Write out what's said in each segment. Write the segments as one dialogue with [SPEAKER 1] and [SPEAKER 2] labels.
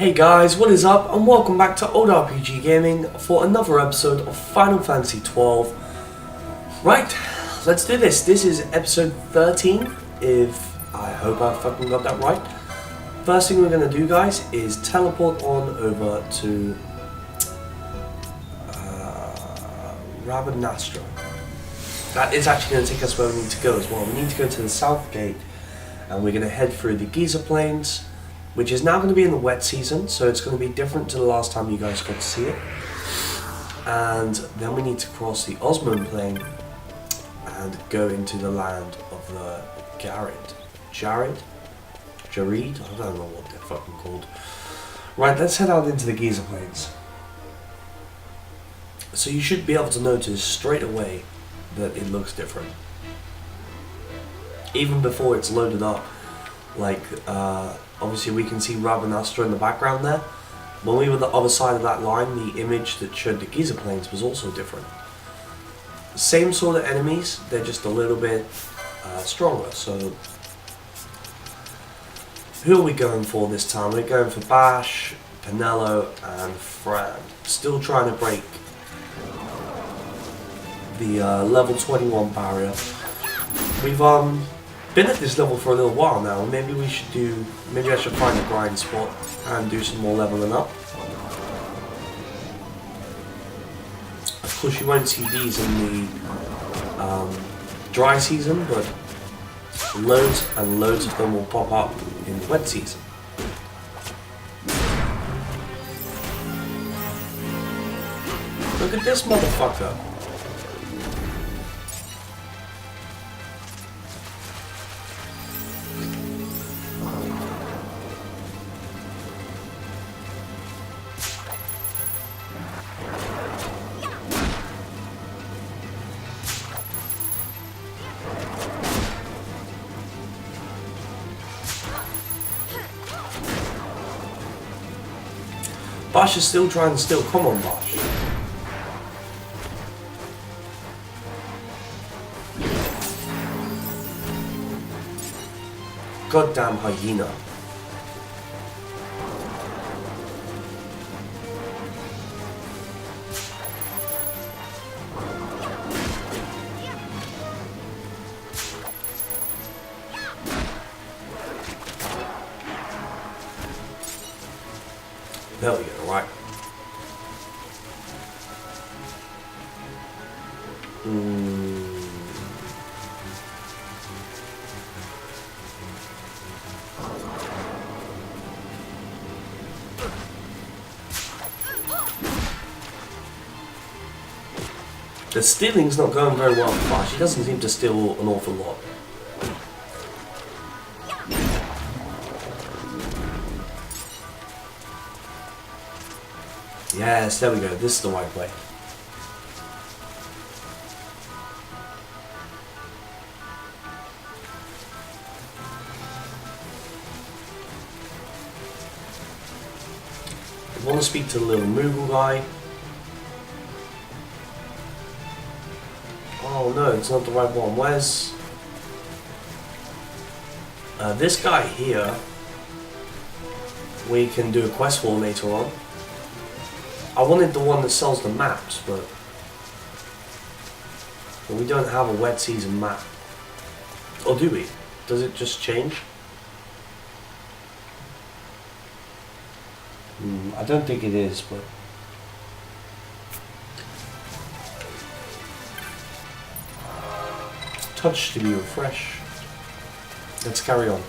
[SPEAKER 1] Hey guys, what is up, and welcome back to Old RPG Gaming for another episode of Final Fantasy XII. Right, let's do this. This is episode 13, if I hope I fucking got that right. First thing we're going to do, guys, is teleport on over to Rabanastra. That is actually going to take us where we need to go as well. We need to go to the south gate, and we're going to head through the XII Plains, which is now going to be in the wet season, so it's going to be different to the last time you guys got to see it. And then we need to cross the Osmond Plain and go into the land of the Jared? I don't know what they're fucking called. Right, let's head out into the XII Plains. So you should be able to notice straight away that it looks different. Even before it's loaded up, like, obviously we can see Rabanastra in the background there. When we were on the other side of that line, the image that showed the XII Plains was also different. Same sort of enemies, they're just a little bit stronger. So, who are we going for this time? We're going for Bash, Penelo, and Fran. Still trying to break the level 21 barrier. We've been at this level for a little while now. Maybe I should find a grind spot and do some more leveling up. Of course you won't see these in the dry season, but loads and loads of them will pop up in the wet season. Look at this motherfucker. Bash is still trying to steal. Come on, Bash. Goddamn hyena. There we go, right. The stealing's not going very well for Bash. He doesn't seem to steal an awful lot. Yes, there we go. This is the right way. I want to speak to the little Moogle guy. Oh no, it's not the right one. Where's this guy here? We can do a quest for later on. I wanted the one that sells the maps, but we don't have a wet season map. Or do we? Does it just change? I don't think it is, but... Touch to be refreshed. Let's carry on.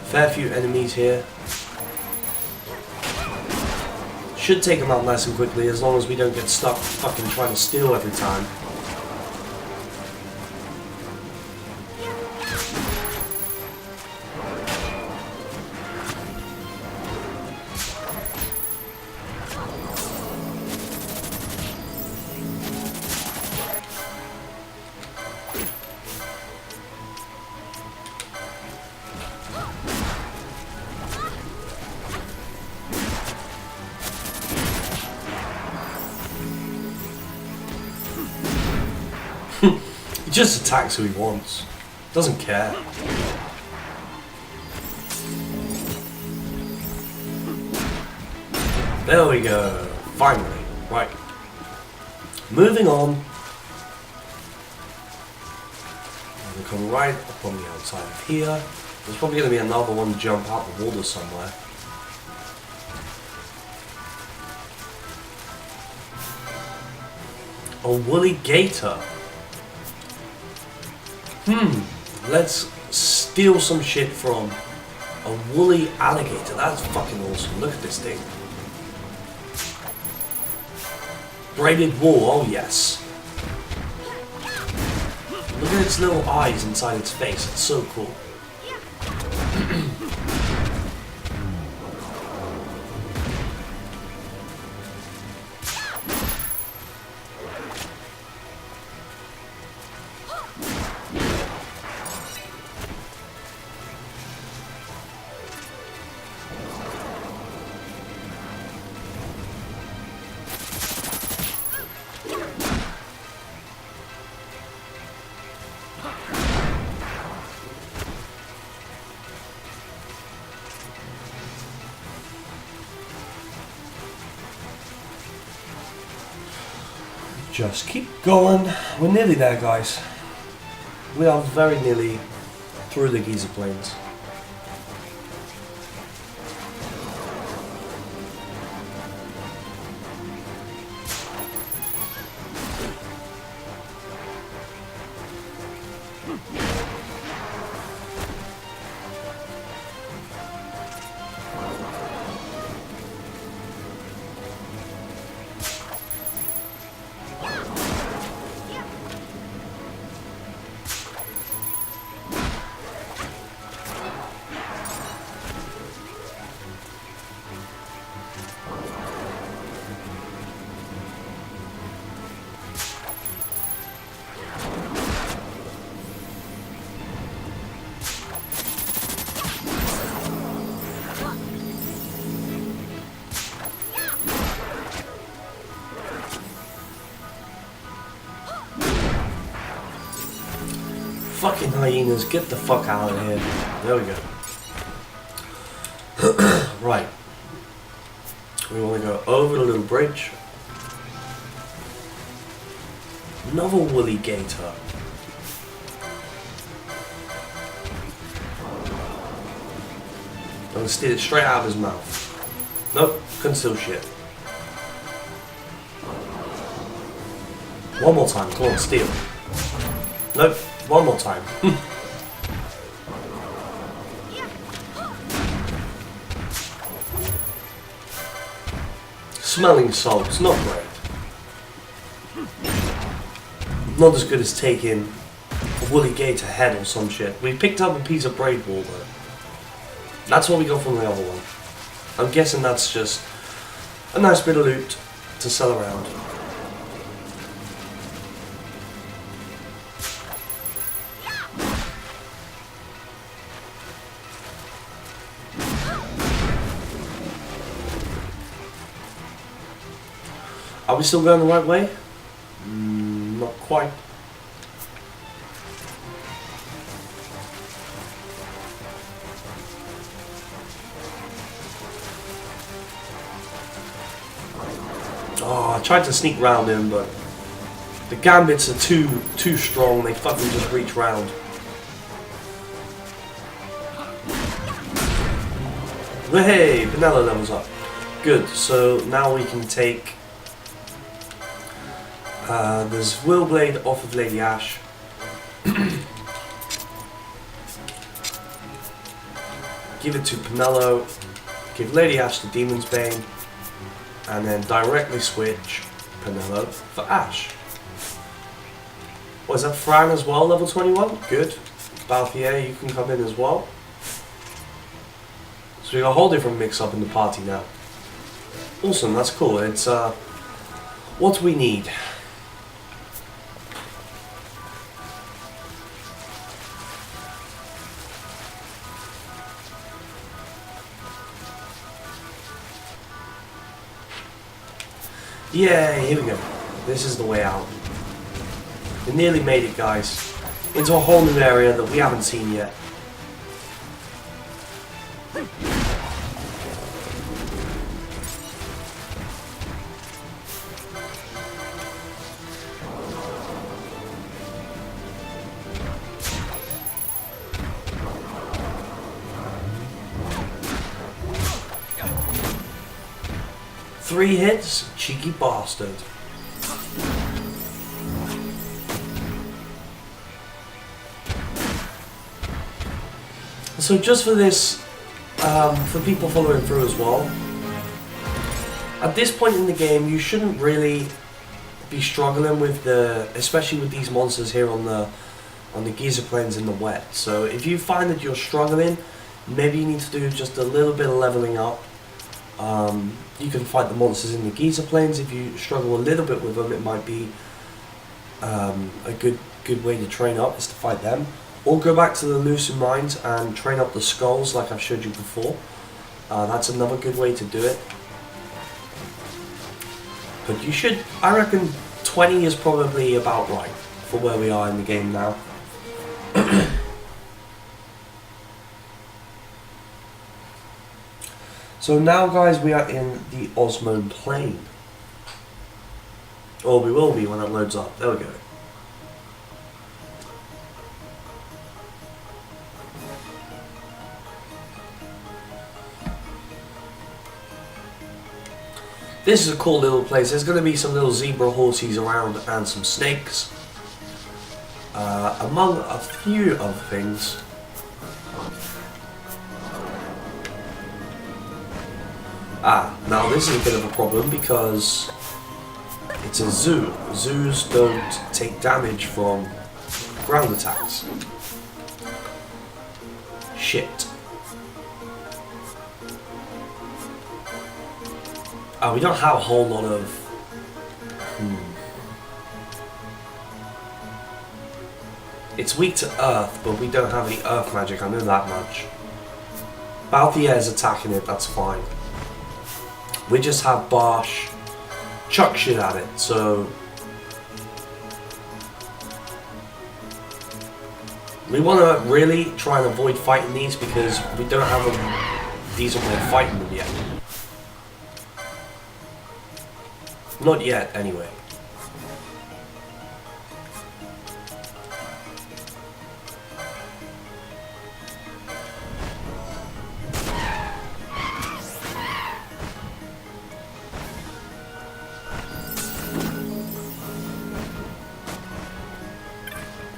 [SPEAKER 1] Fair few enemies here. Should take them out nice and quickly as long as we don't get stuck fucking trying to steal every time. just attacks who he wants. Doesn't care. There we go. Finally. Right. Moving on. We come right up on the outside of here. There's probably going to be another one to jump out the water somewhere. A woolly gator. Let's steal some shit from a woolly alligator. That's fucking awesome. Look at this thing. Braided wool, oh yes. Look at its little eyes inside its face. It's so cool. Just keep going. We're nearly there, guys. We are very nearly through the Giza Plains. Fucking hyenas, get the fuck out of here. There we go. Right. We want to go over the little bridge. Another woolly gator. I'm gonna steal it straight out of his mouth. Nope, couldn't steal shit. One more time, come on, steal. Nope. One more time. Smelling salts, not great. Not as good as taking a woolly gator head or some shit. We picked up a piece of braid wool though. That's what we got from the other one. I'm guessing that's just a nice bit of loot to sell around. Are we still going the right way? Not quite. Oh, I tried to sneak round him, but the gambits are too strong. They fucking just reach round. Hey, Vanilla levels up. Good. So now we can take. There's Willblade off of Lady Ash. Give it to Penelo. Give Lady Ash the Demon's Bane. And then directly switch Penelo for Ash. What is that, Fran as well, level 21? Good. Balthier, you can come in as well. So we got a whole different mix up in the party now. Awesome, that's cool. It's what we need. Yay, here we go. This is the way out. We nearly made it, guys. into a whole new area that we haven't seen yet. Three hits, cheeky bastard. So just for this, for people following through as well, at this point in the game you shouldn't really be struggling with especially with these monsters here on the geyser plains in the wet. So if you find that you're struggling, maybe you need to do just a little bit of leveling up. You can fight the monsters in the geyser plains. If you struggle a little bit with them, it might be a good way to train up is to fight them. Or go back to the Lucid Mines and train up the skulls like I've showed you before. That's another good way to do it. But you should, I reckon 20 is probably about right for where we are in the game now. So now guys, we are in the Osmone Plain. Or we will be when it loads up. There we go. This is a cool little place. There's going to be some little zebra horses around and some snakes. Among a few other things. Now this is a bit of a problem because it's a zoo. Zoos don't take damage from ground attacks. Shit. We don't have a whole lot of... It's weak to earth, but we don't have any earth magic, I know that much. Balthier is attacking it, that's fine. We just have Barsh chuck shit at it, so... We want to really try and avoid fighting these because we don't have a decent way of fighting them yet. Not yet, anyway.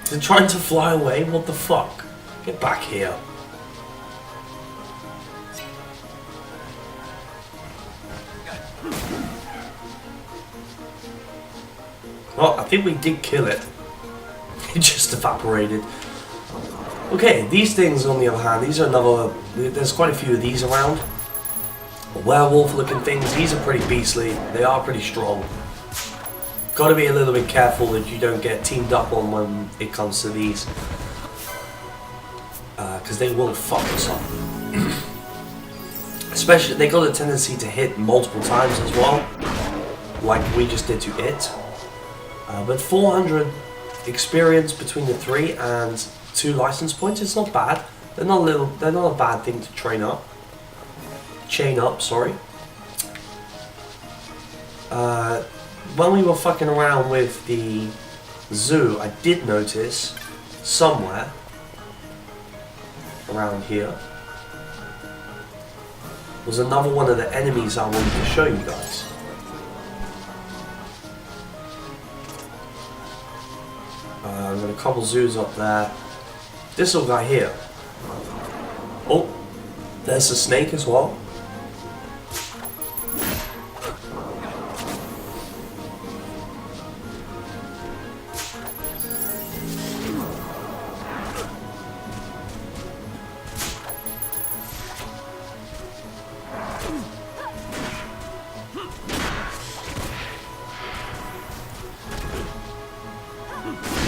[SPEAKER 1] They're trying to fly away? What the fuck? Get back here. Well, I think we did kill it. It just evaporated. Okay, these things on the other hand, these are another... There's quite a few of these around. Werewolf looking things, these are pretty beastly. They are pretty strong. Gotta be a little bit careful that you don't get teamed up on when it comes to these. Because they will fuck us up. Especially, they got a tendency to hit multiple times as well. Like we just did to it. But 400 experience between the three and 2 license points, it's not bad. They're not a bad thing to train up. Chain up, sorry. When we were fucking around with the zoo, I did notice somewhere around here was another one of the enemies I wanted to show you guys. I've got a couple zoos up there. This little guy here. Oh, there's a snake as well.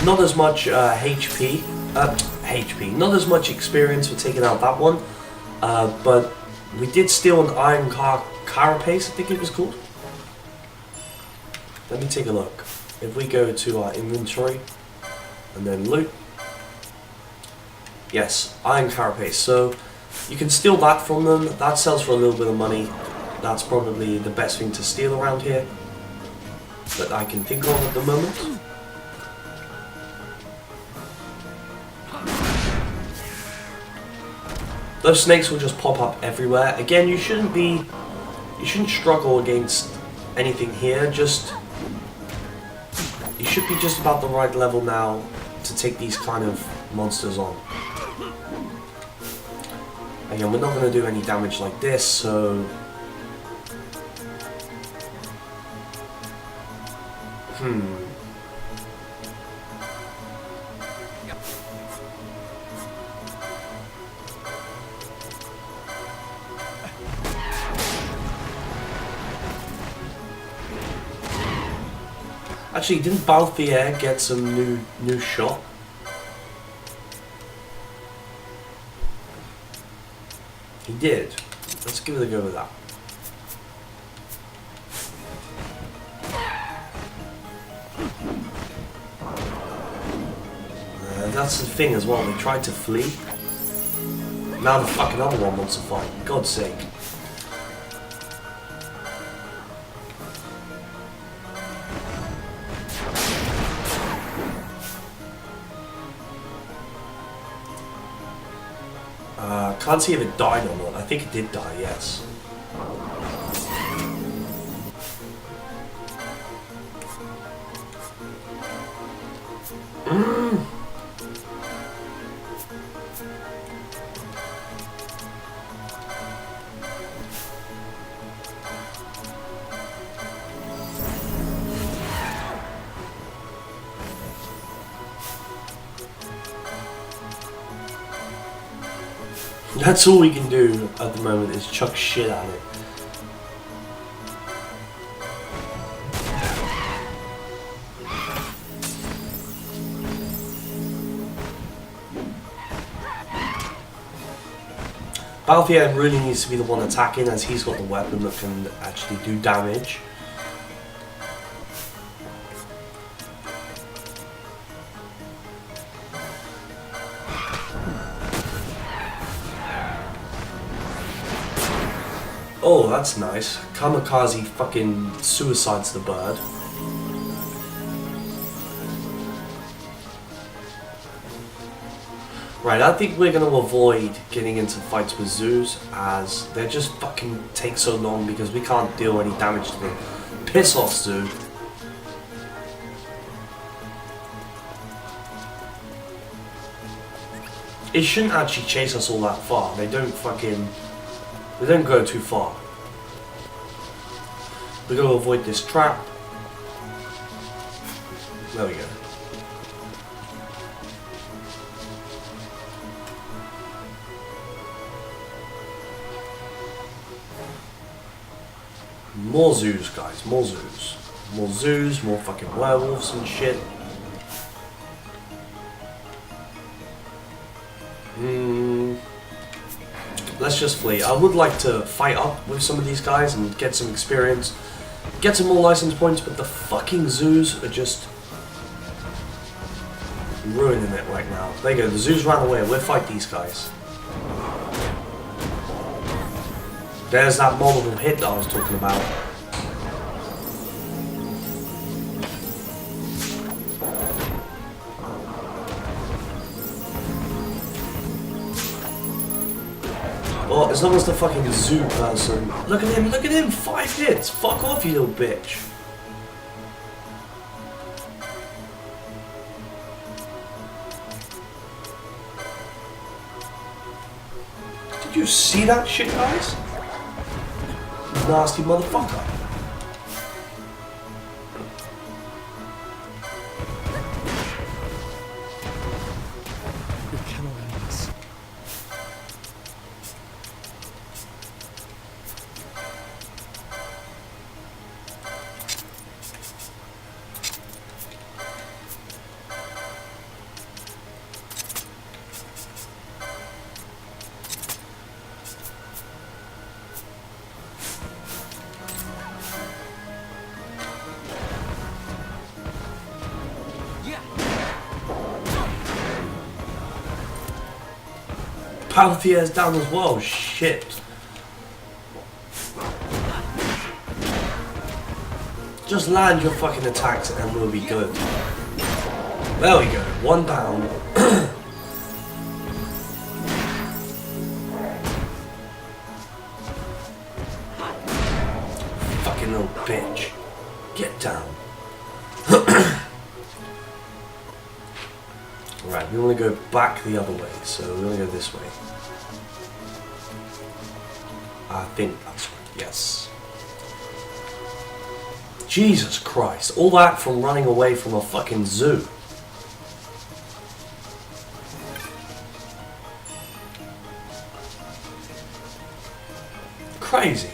[SPEAKER 1] Not as much HP, not as much experience for taking out that one, but we did steal an iron carapace, I think it was called. Let me take a look. If we go to our inventory and then loot, Yes, iron carapace. So you can steal that from them. That sells for a little bit of money. That's probably the best thing to steal around here that I can think of at the moment. Those snakes will just pop up everywhere. Again, you shouldn't struggle against anything here. You should be just about the right level now to take these kind of monsters on. Again, we're not going to do any damage like this, so... Actually, didn't Balthier get some new shot? He did. Let's give it a go with that. That's the thing as well, they tried to flee. Now the fucking other one wants to fight. God's sake. Can't see if it died or not. I think it did die, yes. That's all we can do at the moment is chuck shit at it. Balthier really needs to be the one attacking as he's got the weapon that can actually do damage. Oh, that's nice. Kamikaze fucking suicides the bird. Right, I think we're going to avoid getting into fights with zoos as they just fucking take so long because we can't deal any damage to them. Piss off, zoo. It shouldn't actually chase us all that far. They don't go too far. We're going to avoid this trap. There we go. More zoos, guys. More zoos. More zoos, more fucking werewolves and shit. Let's just flee. I would like to fight up with some of these guys and get some experience. Get some more license points, but the fucking zoos are just ruining it right now. There you go, the zoos ran away. We'll fight these guys. There's that multiple hit that I was talking about. Oh, as long as the fucking zoo person... Look at him, 5 hits! Fuck off, you little bitch! Did you see that shit, guys? Nasty motherfucker. Palthier's down as well. Shit. Just land your fucking attacks and we'll be good. There we go. One down. Fucking little bitch. Get down. Right, we want to go back the other way, so we're going to go this way. I think that's right, yes. Jesus Christ, all that from running away from a fucking zoo. Crazy.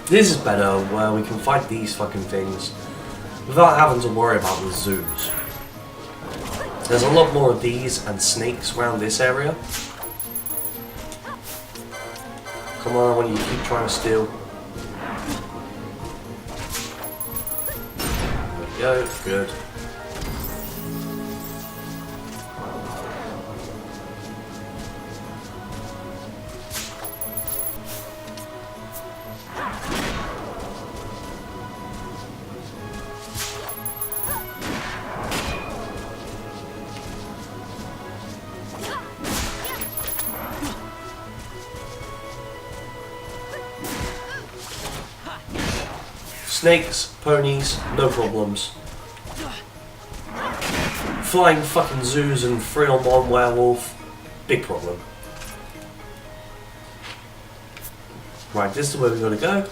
[SPEAKER 1] This is better, where we can fight these fucking things without having to worry about the zoos. There's a lot more of these and snakes around this area. Come on, when you keep trying to steal. There we go, good. Snakes, ponies, no problems. Flying fucking zoos and 3-on-1 werewolf, big problem. Right, this is where we're going to go.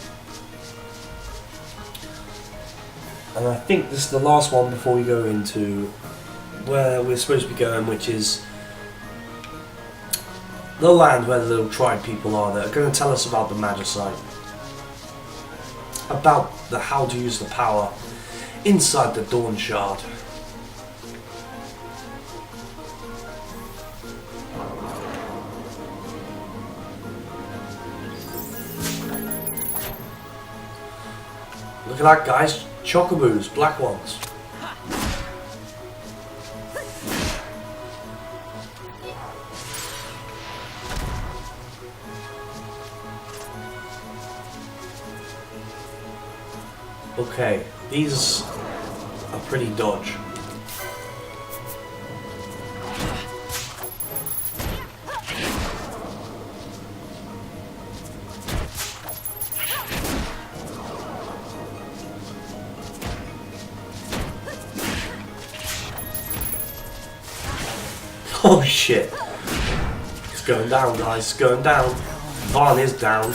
[SPEAKER 1] And I think this is the last one before we go into where we're supposed to be going, which is the land where the little tribe people are that are going to tell us about the Magicite. About the how to use the power inside the Dawn Shard. Look at that, guys. Chocobos, black ones. Okay, these are pretty dodge. Oh shit. It's going down, guys. It's going down. Vaughn is down.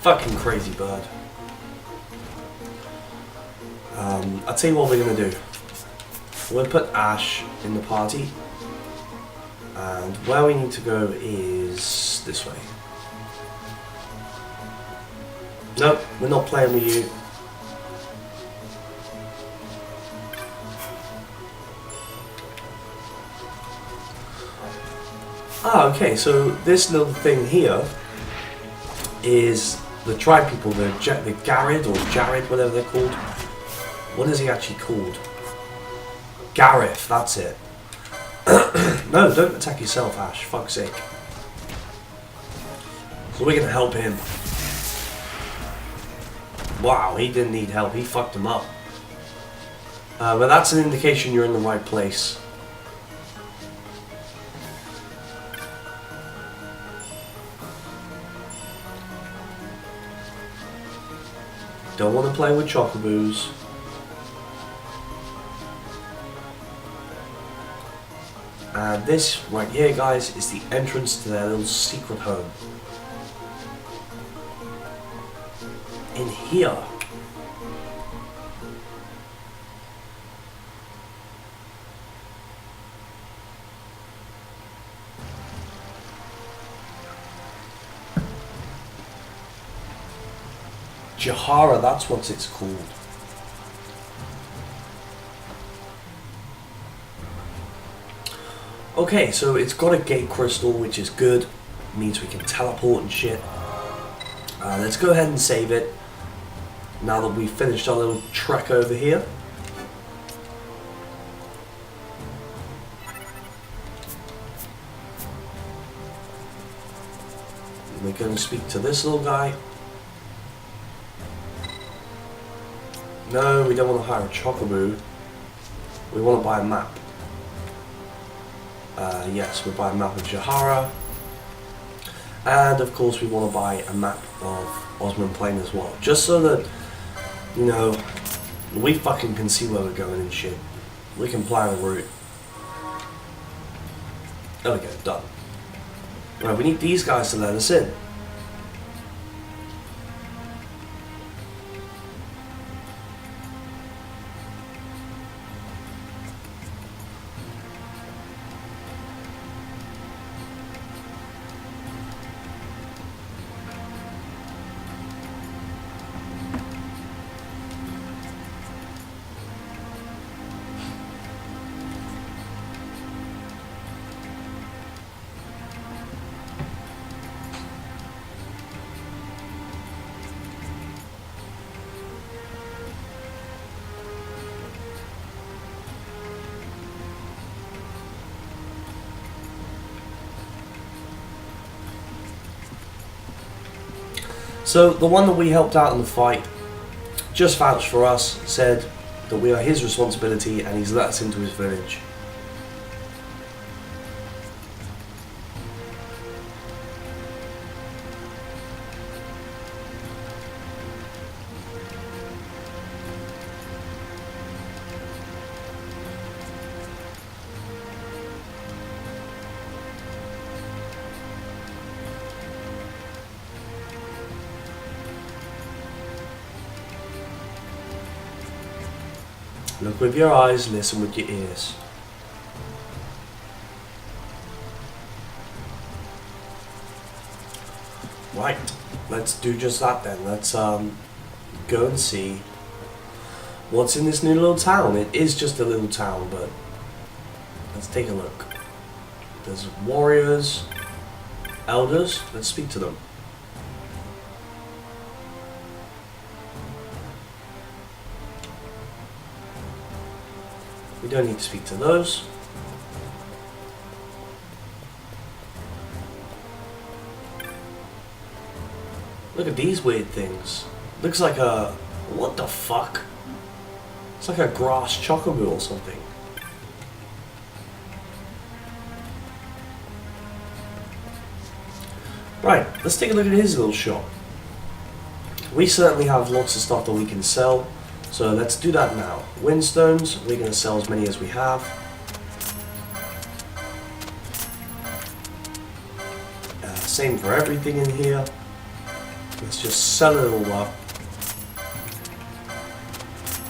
[SPEAKER 1] Fucking crazy bird. I'll tell you what we're going to do. We'll put Ash in the party. And where we need to go is this way. Nope, we're not playing with you. Ah, okay, so this little thing here is the tribe people, the Garrett or Jared, whatever they're called. What is he actually called? Gareth, that's it. No, don't attack yourself, Ash, fuck's sake. So we're gonna help him. Wow, he didn't need help, he fucked him up. But that's an indication you're in the right place. Don't want to play with chocobos. And this right here, guys, is the entrance to their little secret home. In here. Jahara, that's what it's called. Okay, so it's got a gate crystal, which is good. Means we can teleport and shit. Let's go ahead and save it. Now that we've finished our little trek over here. We're going to speak to this little guy. No, we don't want to hire a Chocobo. We want to buy a map. Yes, we'll buy a map of Jahara. And of course we want to buy a map of Osman Plain as well. Just so that, you know, we fucking can see where we're going and shit. We can plan a route. There we go, done. Right, we need these guys to let us in. So the one that we helped out in the fight just vouched for us, said that we are his responsibility, and he's let us into his village. Look with your eyes, listen with your ears. Right, let's do just that then. Let's go and see what's in this new little town. It is just a little town, but let's take a look. There's warriors, elders. Let's speak to them. We don't need to speak to those. Look at these weird things. Looks like a... what the fuck? It's like a grass chocobo or something. Right, let's take a look at his little shop. We certainly have lots of stuff that we can sell. So let's do that now. Windstones, we're going to sell as many as we have. Same for everything in here. Let's just sell it all up.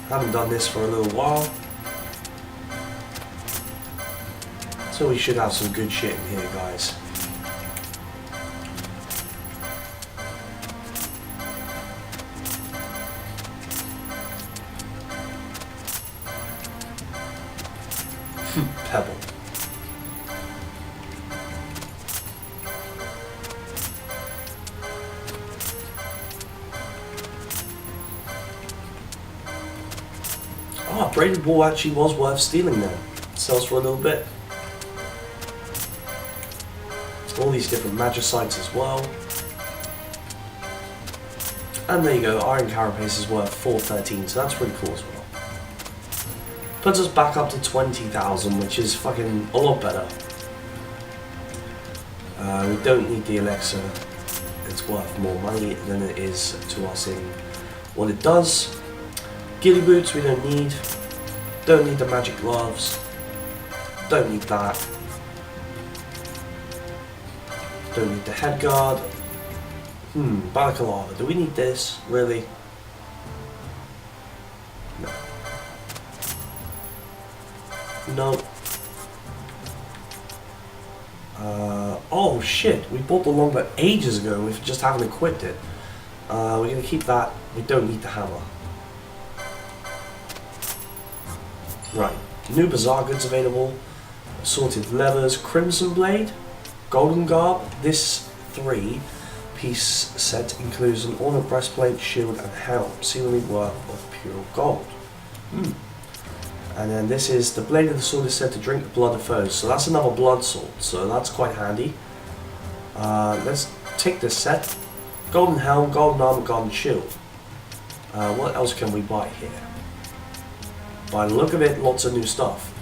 [SPEAKER 1] Haven't done this for a little while. So we should have some good shit in here, guys. Pebble. Oh, braided wool actually was worth stealing then. It sells for a little bit. All these different magicites as well. And there you go, iron carapace is worth 413, so that's pretty cool as well. Puts us back up to 20,000, which is fucking a lot better. We don't need the elixir. It's worth more money than it is to us in what it does. Ghillie boots we don't need. Don't need the magic gloves. Don't need that. Don't need the head guard. Balaclava. Do we need this? Really? No. No. Oh shit, we bought the longbow ages ago and we just haven't equipped it. We're going to keep that. We don't need the hammer. Right. New bazaar goods available. Assorted leathers. Crimson blade. Golden garb. This 3-piece set includes an ornate breastplate, shield, and helm, seemingly worth of pure gold. And then this is the blade of the sword is said to drink the blood of foes, so that's another blood sword, so that's quite handy. Let's take this set. Golden helm, golden armor, golden shield. What else can we buy here? By the look of it, lots of new stuff.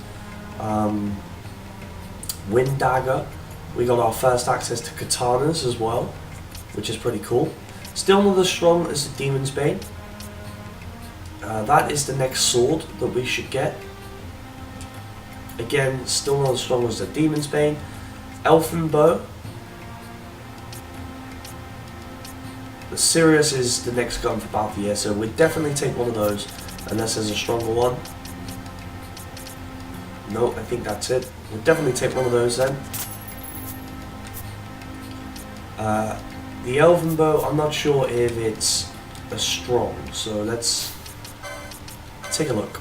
[SPEAKER 1] Wind dagger. We got our first access to katanas as well, which is pretty cool. Still not as strong as the Demon's Bane. That is the next sword that we should get. Again, still not as strong as the Demon's Bane. Elfin bow. The Sirius is the next gun for Battle of the Year, so we'd definitely take one of those, unless there's a stronger one. No, I think that's it. We'll definitely take one of those then. The Elven bow, I'm not sure if it's as strong, so let's take a look.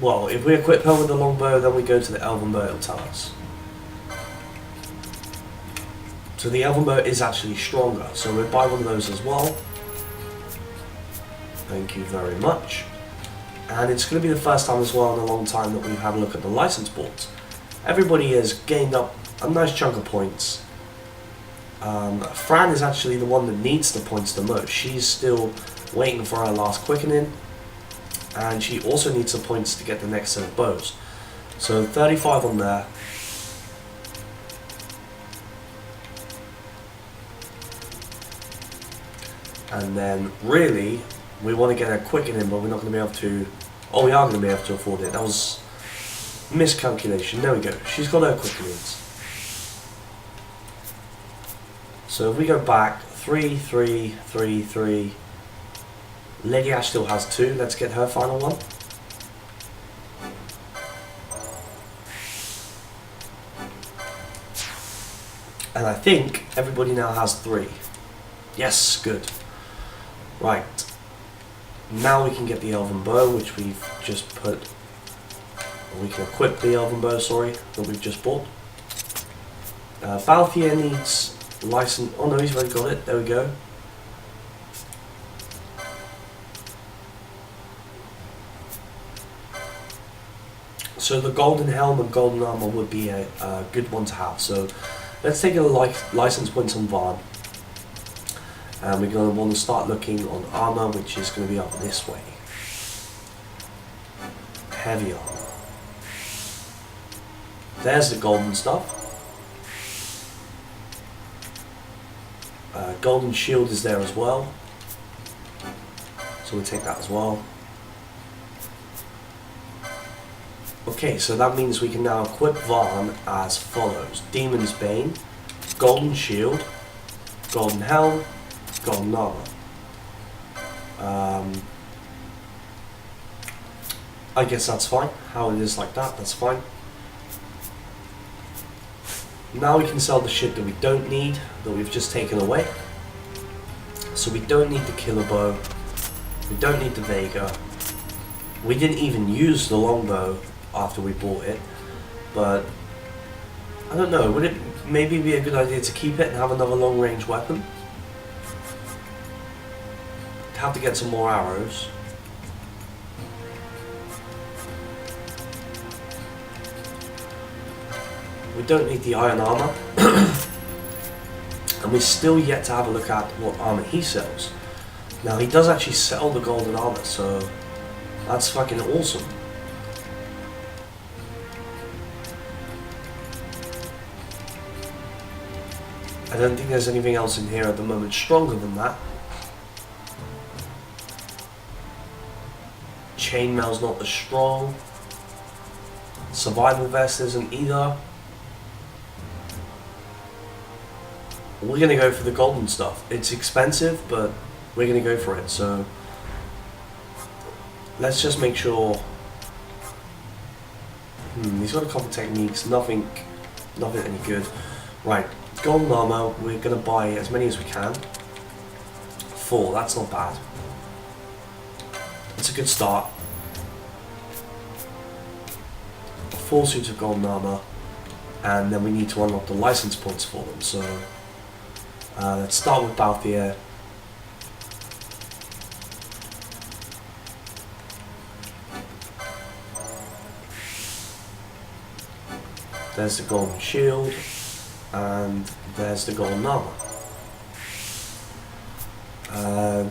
[SPEAKER 1] Well, if we equip her with the longbow, then we go to the Elven bow, it'll tell us. So the Elven bow is actually stronger, so we'll buy one of those as well. Thank you very much. And it's going to be the first time as well in a long time that we've had a look at the license boards. Everybody has gained up a nice chunk of points. Fran is actually the one that needs the points the most. She's still waiting for her last quickening, and she also needs the points to get the next set of bows. So 35 on there. And then really, we want to get a quickening, but we're not going to be able to. Oh, we are going to be able to afford it. That was miscalculation. There we go. She's got her quickenings. So if we go back, 3, 3, 3, 3. Lady Ash still has 2. Let's get her final one. And I think everybody now has 3. Yes, good. Right. Now we can get the Elven bow, which we've just put. We can equip the Elven bow, sorry, that we've just bought. Balthier needs license. Oh no, he's already got it. There we go. So the golden helm and golden armor would be a good one to have. So let's take a license points on Varn. And we're going to want to start looking on armor, which is going to be up this way. Heavy armor. There's the golden stuff. Golden shield is there as well. So we'll take that as well. Okay, so that means we can now equip Varn as follows. Demon's Bane, Golden Shield, Golden Helm, Golden Armor. I guess that's fine. How it is like that, that's fine. Now we can sell the shit that we don't need, that we've just taken away. So we don't need the Killer Bow. We don't need the Vega. We didn't even use the longbow after we bought it. But I don't know, would it maybe be a good idea to keep it and have another long range weapon? Have to get some more arrows. We don't need the iron armor. And we're still yet to have a look at what armor he sells. Now he does actually sell the golden armor, so that's fucking awesome. I don't think there's anything else in here at the moment stronger than that. Chainmail's not as strong. Survival vest isn't either. We're going to go for the golden stuff. It's expensive, but we're going to go for it. So let's just make sure. He's got a couple techniques. Nothing any good. Right, golden armor, we're going to buy as many as we can. 4, that's not bad. It's a good start. 4 suits of golden armor, and then we need to unlock the license points for them. So let's start with Balthier. There's the golden shield, and there's the golden armor.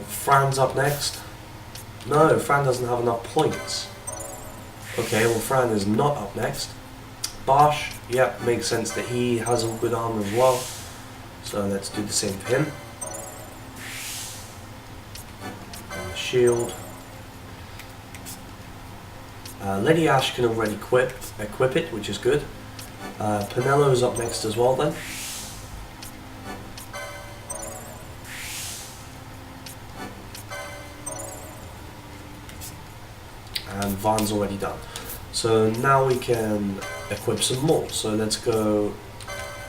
[SPEAKER 1] Fran's up next. No, Fran doesn't have enough points. Okay, well Fran is not up next. Bosch, yep, makes sense that he has all good armor as well. So let's do the same for him. And the shield. Lady Ash can already equip it, which is good. Penello's up next as well then. And Vaughn's already done. So now we can equip some more. So let's go,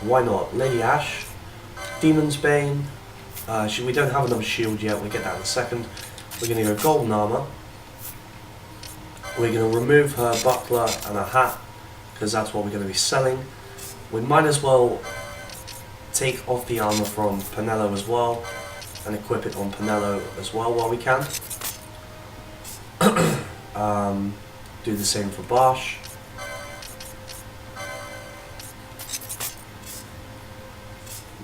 [SPEAKER 1] why not? Lady Ash, Demon's Bane. We don't have another shield yet, we'll get that in a second. We're going to go golden armor. We're going to remove her buckler and her hat, because that's what we're going to be selling. We might as well take off the armor from Penello as well, and equip it on Penello as well while we can. Do the same for Bosch.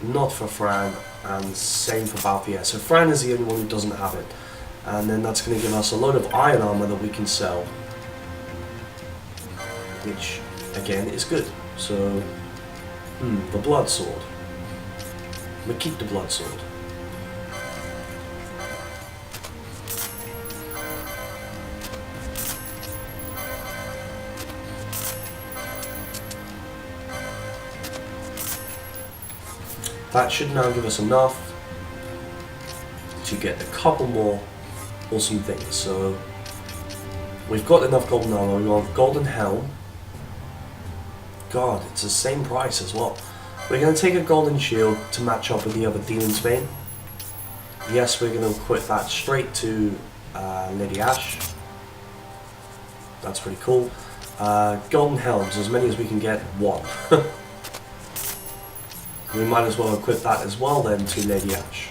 [SPEAKER 1] Not for Fran, and same for Balthier. So Fran is the only one who doesn't have it. And then that's going to give us a load of iron armor that we can sell, which again is good. So, the blood sword. We keep the blood sword. That should now give us enough to get a couple more awesome things. So we've got enough golden armor. We want golden helm. God, it's the same price as well. We're going to take a golden shield to match up with the other Demon's Bane. Yes, we're going to equip that straight to Lady Ash. That's pretty cool. Golden helms, as many as we can get, 1. We might as well equip that as well then to Lady Ash.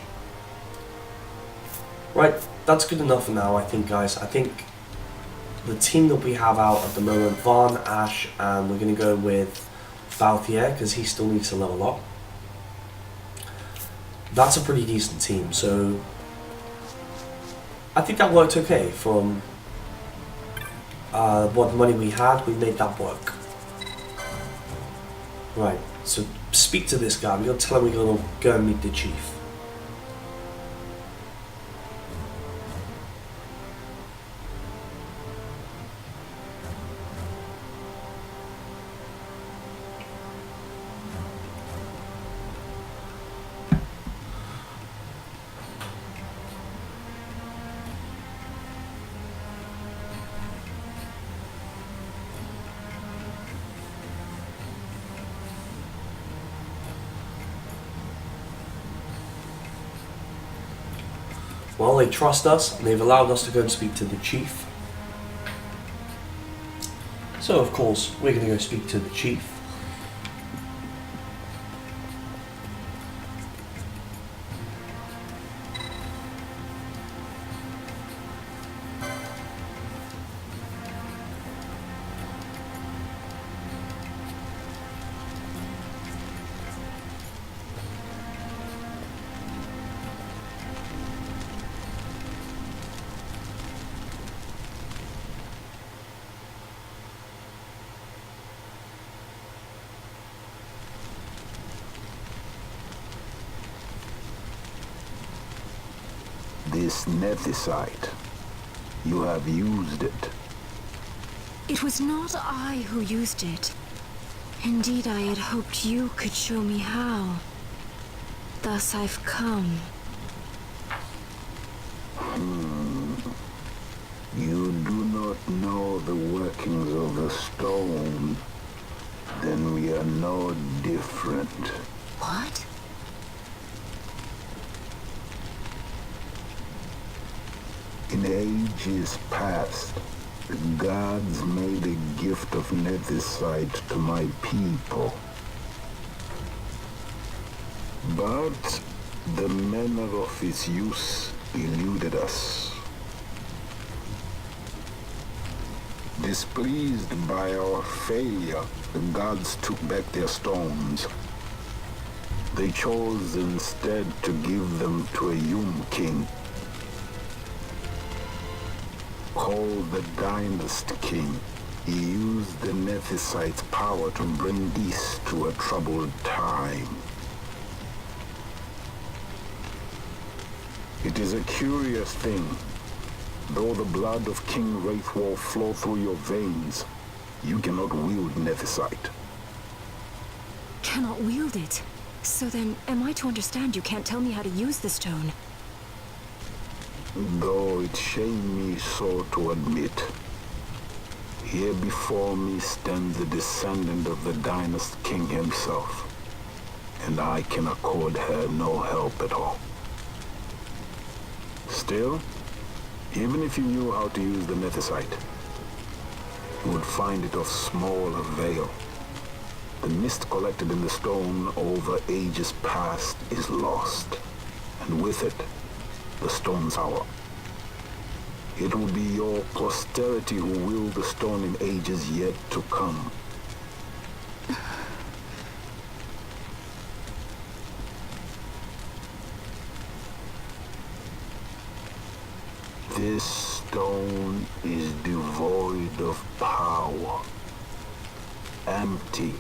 [SPEAKER 1] Right, that's good enough for now, I think, guys. I think the team that we have out at the moment, Vaughn, Ash, and we're going to go with Balthier, because he still needs to level up. That's a pretty decent team, so I think that worked okay. From what money we had, we made that work. Right, so speak to this guy. We're going to tell him we're going to go and meet the chief. Well, they trust us, and they've allowed us to go and speak to the chief. So, of course, we're going to go speak to the chief.
[SPEAKER 2] This nethicite, you have used it.
[SPEAKER 3] It was not I who used it. Indeed, I had hoped you could show me how. Thus I've come.
[SPEAKER 2] You do not know the workings of the stone. Then we are no different.
[SPEAKER 3] What?
[SPEAKER 2] In ages past, the gods made a gift of Nethicite to my people. But the manner of its use eluded us. Displeased by our failure, the gods took back their stones. They chose instead to give them to a king, called the Dynast King. He used the Nethicite's power to bring peace to a troubled time. It is a curious thing. Though the blood of King Wraithwolf flow through your veins, you cannot wield Nethicite.
[SPEAKER 3] Cannot wield it? So then, am I to understand you can't tell me how to use the stone?
[SPEAKER 2] Though it shame me so to admit, here before me stands a descendant of the Dynast King himself, and I can accord her no help at all. Still, even if you knew how to use the Nethicite, you would find it of small avail. The mist collected in the stone over ages past is lost, and with it, the stone's power. It will be your posterity who wield the stone in ages yet to come. This stone is devoid of power, empty,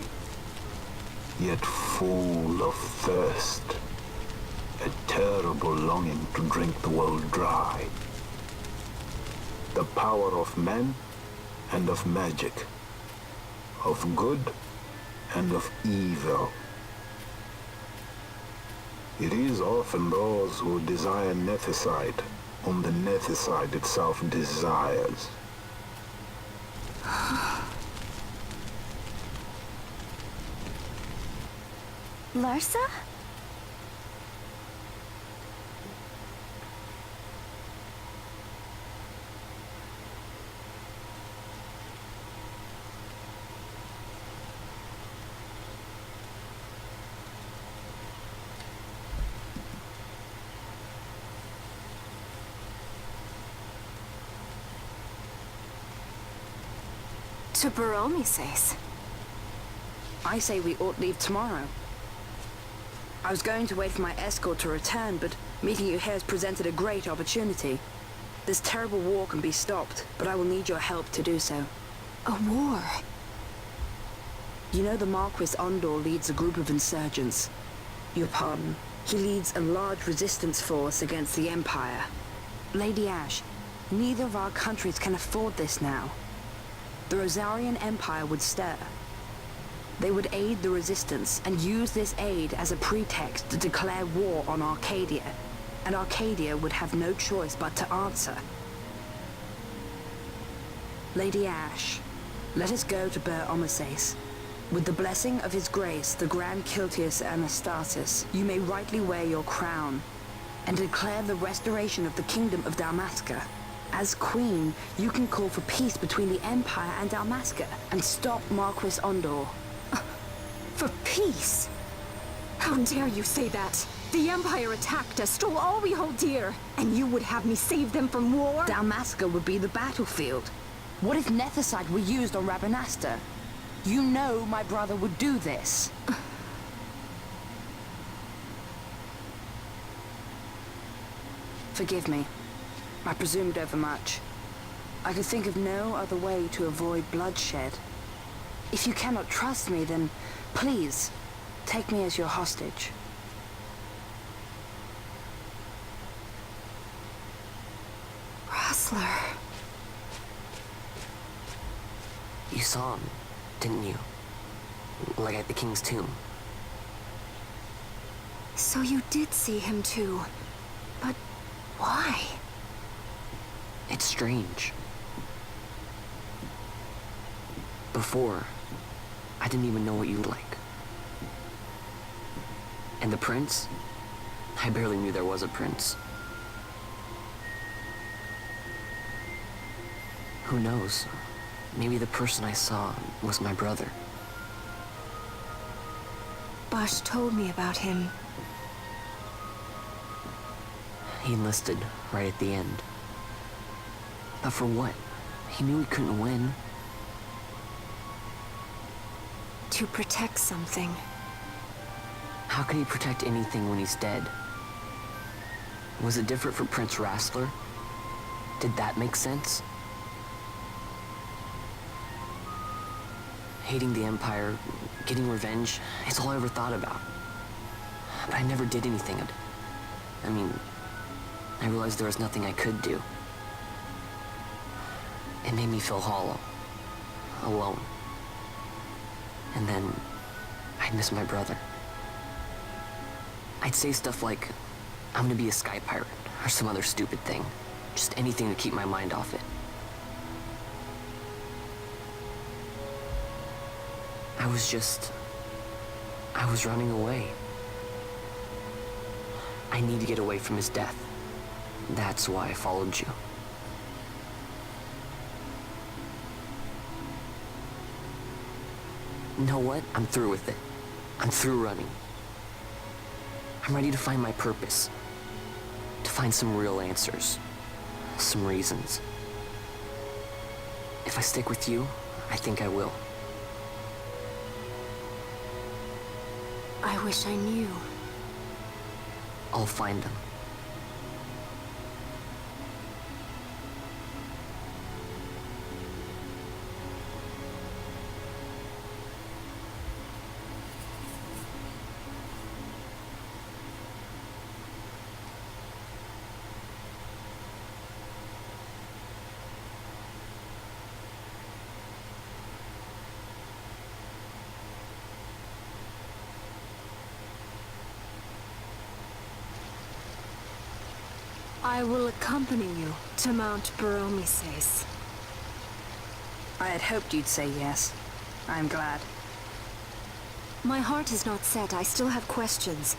[SPEAKER 2] yet full of thirst, a terrible longing to drink the world dry. The power of men and of magic, of good and of evil. It is often those who desire Nethicite whom the Nethicite itself desires.
[SPEAKER 3] Larsa? To Baromi says.
[SPEAKER 4] I say we ought leave tomorrow. I was going to wait for my escort to return, but meeting you here has presented a great opportunity. This terrible war can be stopped, but I will need your help to do so.
[SPEAKER 3] A war?
[SPEAKER 4] You know the Marquis Ondor leads a group of insurgents. Your pardon. He leads a large resistance force against the Empire. Lady Ash, neither of our countries can afford this now. The Rosarian Empire would stir. They would aid the resistance and use this aid as a pretext to declare war on Arcadia, and Arcadia would have no choice but to answer. Lady Ash, let us go to Ber Omases. With the blessing of his grace, the Grand Kiltius Anastasis, you may rightly wear your crown and declare the restoration of the Kingdom of Dalmasca. As Queen, you can call for peace between the Empire and Dalmasca and stop Marquis Ondor.
[SPEAKER 3] For peace? How dare you say that? The Empire attacked us, stole all we hold dear, and you would have me save them from war?
[SPEAKER 4] Dalmasca would be the battlefield. What if Nethicite were used on Rabanasta? You know my brother would do this. Forgive me. I presumed overmuch. I could think of no other way to avoid bloodshed. If you cannot trust me, then please, take me as your hostage.
[SPEAKER 3] Rustler.
[SPEAKER 5] You saw him, didn't you? Like at the King's tomb.
[SPEAKER 3] So you did see him too. But why?
[SPEAKER 5] It's strange. Before, I didn't even know what you looked like. And the prince? I barely knew there was a prince. Who knows? Maybe the person I saw was my brother.
[SPEAKER 3] Bash told me about him.
[SPEAKER 5] He enlisted right at the end. But for what? He knew he couldn't win.
[SPEAKER 3] To protect something.
[SPEAKER 5] How can he protect anything when he's dead? Was it different for Prince Rastler? Did that make sense? Hating the Empire, getting revenge, it's all I ever thought about. But I never did anything. I mean, I realized there was nothing I could do. It made me feel hollow, alone. And then, I'd miss my brother. I'd say stuff like, I'm gonna be a sky pirate, or some other stupid thing. Just anything to keep my mind off it. I was running away. I need to get away from his death. That's why I followed you. You know what? I'm through with it. I'm through running. I'm ready to find my purpose. To find some real answers. Some reasons. If I stick with you, I think I will.
[SPEAKER 3] I wish I knew.
[SPEAKER 5] I'll find them.
[SPEAKER 3] I will accompany you to Mount Baromises.
[SPEAKER 4] I had hoped you'd say yes. I'm glad.
[SPEAKER 3] My heart is not set. I still have questions.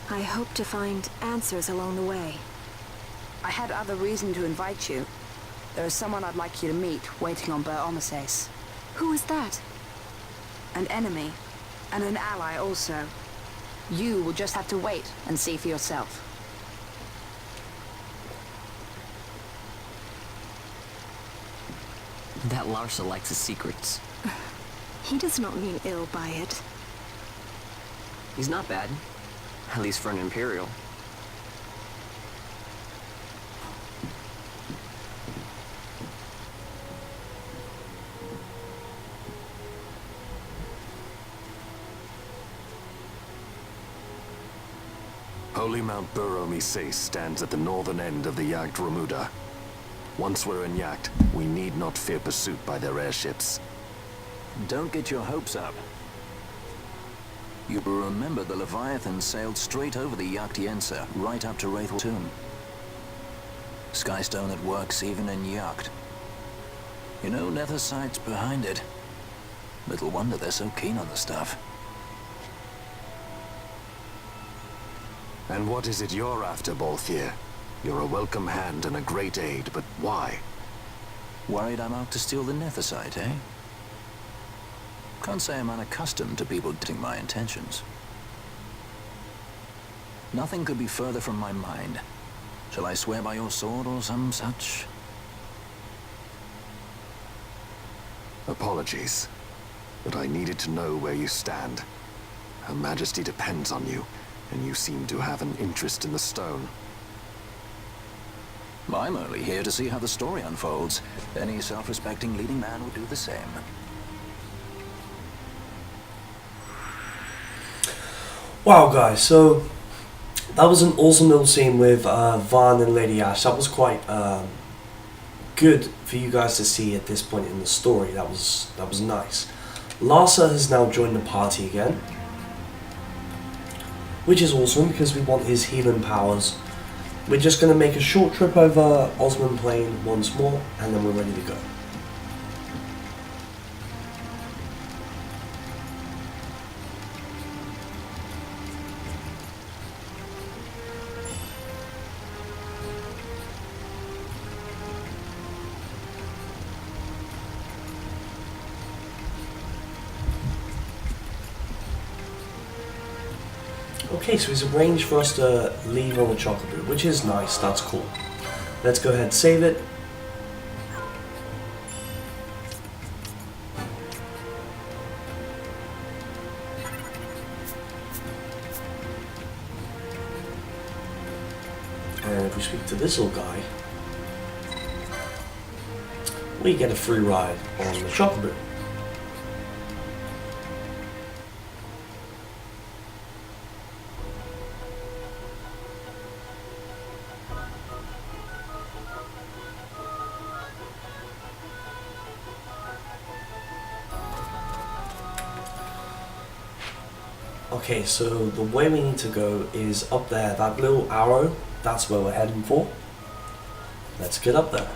[SPEAKER 3] I hope to find answers along the way.
[SPEAKER 4] I had other reason to invite you. There is someone I'd like you to meet waiting on Baromises.
[SPEAKER 3] Who is that?
[SPEAKER 4] An enemy, and an ally also. You will just have to wait and see for yourself.
[SPEAKER 5] That Larsa likes his secrets.
[SPEAKER 3] He does not mean ill by it.
[SPEAKER 5] He's not bad. At least for an Imperial.
[SPEAKER 6] Holy Mount Baromises stands at the northern end of the Yacht Remuda. Once we're in Yacht, we need not fear pursuit by their airships.
[SPEAKER 7] Don't get your hopes up. You remember the Leviathan sailed straight over the Yacht right up to Wraithwell Tomb. Skystone that works even in Yacht. You know, Nethersight's behind it. Little wonder they're so keen on the stuff.
[SPEAKER 6] And what is it you're after, Balthier? You're a welcome hand and a great aid, but why?
[SPEAKER 7] Worried I'm out to steal the Nethersight, eh? Can't say I'm unaccustomed to people doubting my intentions. Nothing could be further from my mind. Shall I swear by your sword or some such?
[SPEAKER 6] Apologies, but I needed to know where you stand. Her Majesty depends on you, and you seem to have an interest in the stone.
[SPEAKER 7] I'm only here to see how the story unfolds. Any self-respecting leading man would do the same.
[SPEAKER 1] Wow, guys, so that was an awesome little scene with Vaan and Lady Ash. That was quite good for you guys to see at this point in the story. That was nice. Larsa has now joined the party again, which is awesome because we want his healing powers. We're just going to make a short trip over Osman Plain once more, and then we're ready to go. Okay, so he's arranged for us to leave on the Chocobo, which is nice, that's cool. Let's go ahead and save it. And if we speak to this little guy, we get a free ride on the Chocobo. Okay, so the way we need to go is up there. That little arrow, that's where we're heading for. Let's get up there.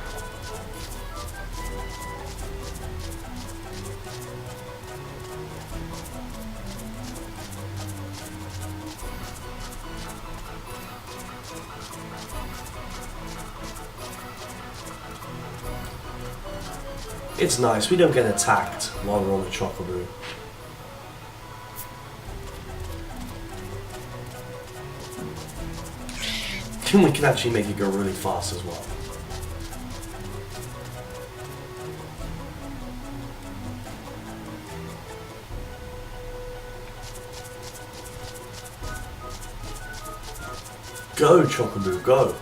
[SPEAKER 1] It's nice, we don't get attacked while we're on the Chocobo. We can actually make it go really fast as well. Go, Chocobo, go!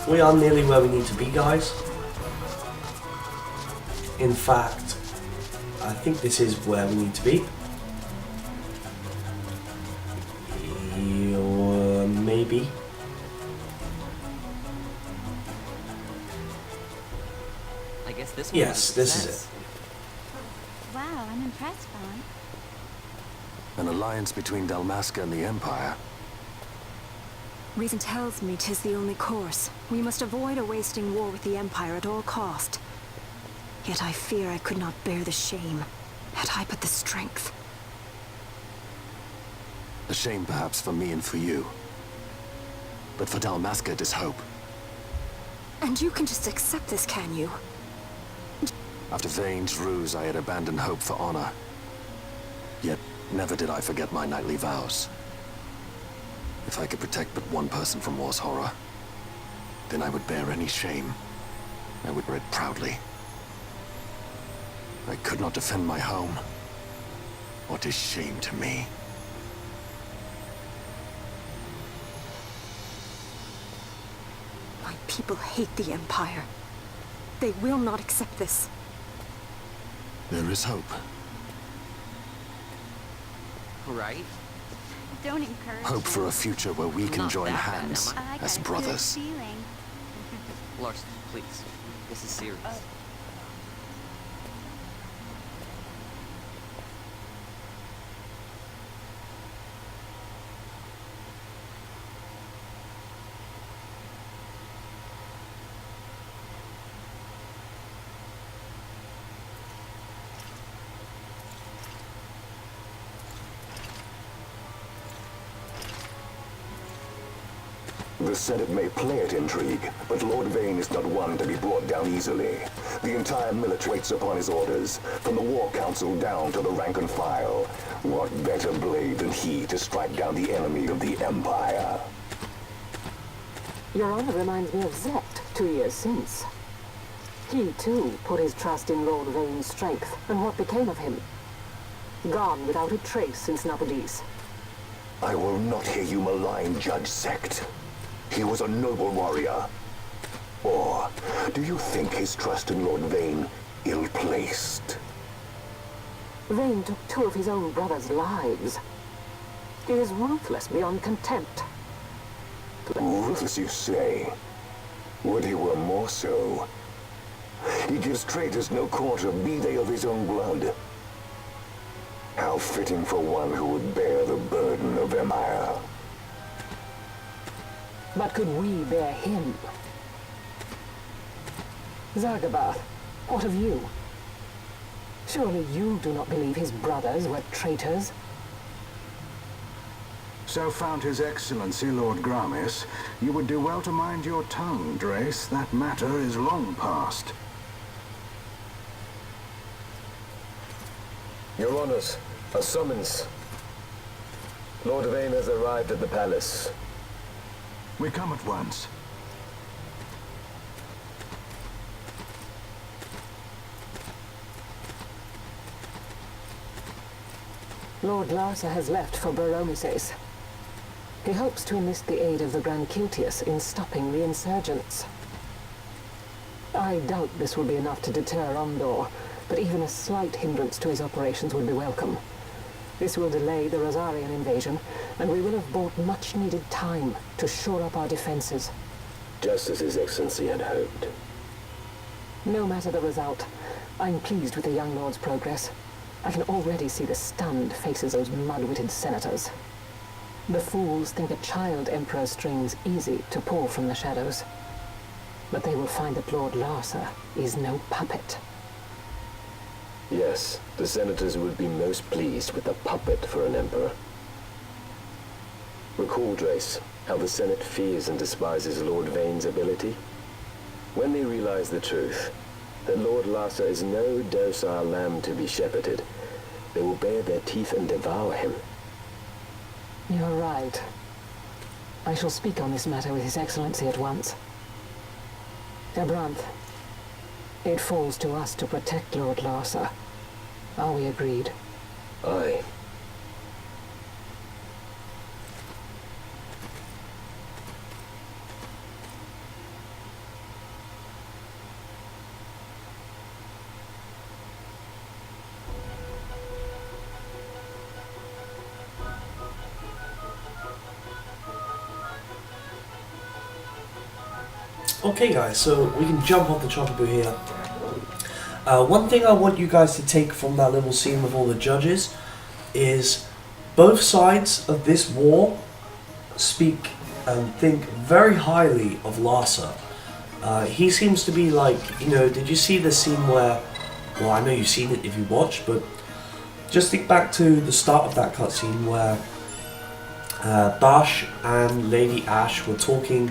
[SPEAKER 1] We are nearly where we need to be, guys. In fact, I think this is where we need to be. Or maybe.
[SPEAKER 5] I guess this one
[SPEAKER 1] Yes, this is it.
[SPEAKER 8] Wow, I'm impressed, Vaughn.
[SPEAKER 6] An alliance between Dalmasca and the Empire.
[SPEAKER 3] Reason tells me 'tis the only course. We must avoid a wasting war with the Empire at all cost. Yet I fear I could not bear the shame, had I but the strength.
[SPEAKER 6] A shame perhaps for me and for you. But for Dalmasca it is hope.
[SPEAKER 3] And you can just accept this, can you?
[SPEAKER 6] After Vane's ruse, I had abandoned hope for honor. Yet never did I forget my knightly vows. If I could protect but one person from war's horror, then I would bear any shame. I would bear it proudly. I could not defend my home. What is shame to me?
[SPEAKER 3] My people hate the Empire. They will not accept this.
[SPEAKER 6] There is hope.
[SPEAKER 5] Right?
[SPEAKER 8] Don't encourage
[SPEAKER 6] Hope for
[SPEAKER 8] him.
[SPEAKER 6] a future where we can
[SPEAKER 5] Not
[SPEAKER 6] join
[SPEAKER 5] that bad,
[SPEAKER 6] hands
[SPEAKER 5] am
[SPEAKER 8] I got
[SPEAKER 6] as
[SPEAKER 8] a good
[SPEAKER 6] brothers.
[SPEAKER 8] feeling.
[SPEAKER 5] Larson, please. This is serious.
[SPEAKER 2] The Senate may play at intrigue, but Lord Vane is not one to be brought down easily. The entire military waits upon his orders, from the War Council down to the rank and file. What better blade than he to strike down the enemy of the Empire?
[SPEAKER 9] Your honor reminds me of Zect 2 years since. He, too, put his trust in Lord Vane's strength, and what became of him? Gone without a trace since Nabudis.
[SPEAKER 2] I will not hear you malign Judge Zect. He was a noble warrior. Or do you think his trust in Lord Vane ill-placed?
[SPEAKER 9] Vane took 2 of his own brothers' lives. He is ruthless beyond contempt.
[SPEAKER 2] Ruthless, you say? Would he were more so. He gives traitors no quarter, be they of his own blood. How fitting for one who would bear the burden of Empire.
[SPEAKER 9] But could we bear him? Zargabath, what of you? Surely you do not believe his brothers were traitors?
[SPEAKER 2] So found His Excellency Lord Gramis, you would do well to mind your tongue, Drace. That matter is long past.
[SPEAKER 10] Your Honors, a summons. Lord Vane has arrived at the palace.
[SPEAKER 2] We come at once.
[SPEAKER 9] Lord Larsa has left for Baromises. He hopes to enlist the aid of the Grand Kiltius in stopping the insurgents. I doubt this will be enough to deter Ondor, but even a slight hindrance to his operations would be welcome. This will delay the Rosarian invasion, and we will have bought much-needed time to shore up our defenses.
[SPEAKER 10] Just as His Excellency had hoped.
[SPEAKER 9] No matter the result, I'm pleased with the young lord's progress. I can already see the stunned faces of those mud-witted senators. The fools think a child emperor's strings easy to pull from the shadows. But they will find that Lord Larsa is no puppet.
[SPEAKER 10] Yes, the senators would be most pleased with a puppet for an emperor. Recall, Drace, how the Senate fears and despises Lord Vane's ability. When they realize the truth, that Lord Larsa is no docile lamb to be shepherded, they will bare their teeth and devour him.
[SPEAKER 9] You're right. I shall speak on this matter with His Excellency at once. Gabranth, it falls to us to protect Lord Larsa. Are we agreed?
[SPEAKER 10] Aye.
[SPEAKER 1] Okay guys, so we can jump off the chopper here. One thing I want you guys to take from that little scene with all the judges is both sides of this war speak and think very highly of Larsa. He seems to be like, you know, did you see the scene where, well, I know you've seen it if you watched, but just think back to the start of that cutscene where Bash and Lady Ash were talking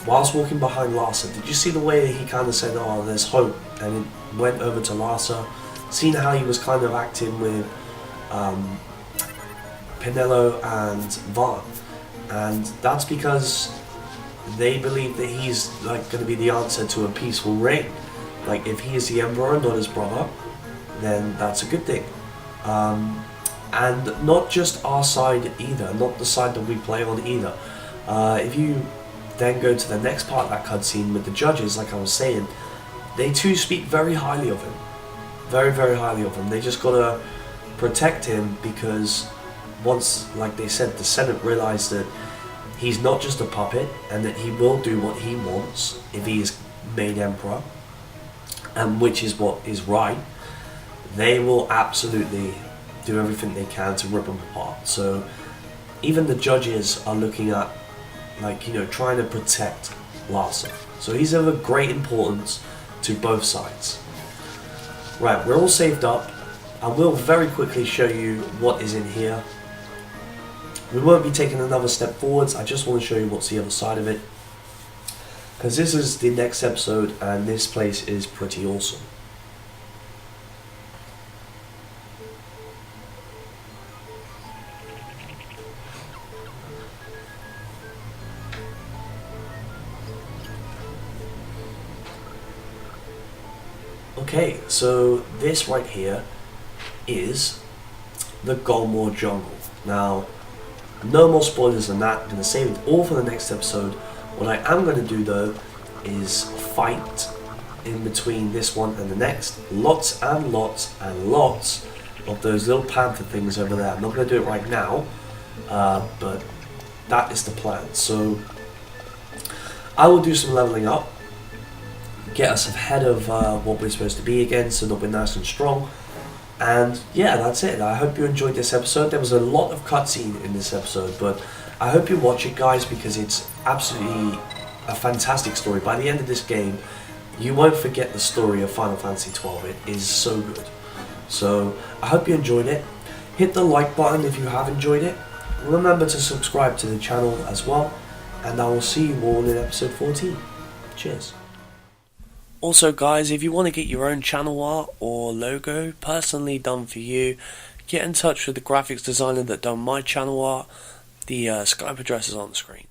[SPEAKER 1] whilst walking behind Larsa. Did you see the way he kind of said, oh, there's hope, and it went over to Larsa, seeing how he was kind of acting with Pinello and Vaughn, and that's because they believe that he's like going to be the answer to a peaceful reign. Like, if he is the emperor and not his brother, then that's a good thing. And not just our side either, not the side that we play on either. If you then go to the next part of that cutscene with the judges, like I was saying, they too speak very highly of him. Very, very highly of him. They just gotta protect him because once, like they said, the Senate realized that he's not just a puppet and that he will do what he wants if he is made emperor, and which is what is right, they will absolutely do everything they can to rip him apart. So even the judges are looking at, like, you know, trying to protect Larsa. So he's of a great importance to both sides. Right, we're all saved up. I will very quickly show you what is in here. We won't be taking another step forwards, I just want to show you what's the other side of it. Because this is the next episode and this place is pretty awesome. Okay, so this right here is the Golmore Jungle. Now, no more spoilers than that. I'm going to save it all for the next episode. What I am going to do though is fight in between this one and the next. Lots and lots and lots of those little panther things over there. I'm not going to do it right now, but that is the plan. So I will do some leveling up, get us ahead of what we're supposed to be again, so that we're nice and strong. And yeah, that's it. I hope you enjoyed this episode. There was a lot of cutscene in this episode, but I hope you watch it, guys, because it's absolutely a fantastic story. By the end of this game, you won't forget the story of Final Fantasy XII. It is so good. So I hope you enjoyed it. Hit the like button if you have enjoyed it. Remember to subscribe to the channel as well. And I will see you all in episode 14. Cheers. Also, guys, if you want to get your own channel art or logo personally done for you, get in touch with the graphics designer that done my channel art. The Skype address is on the screen.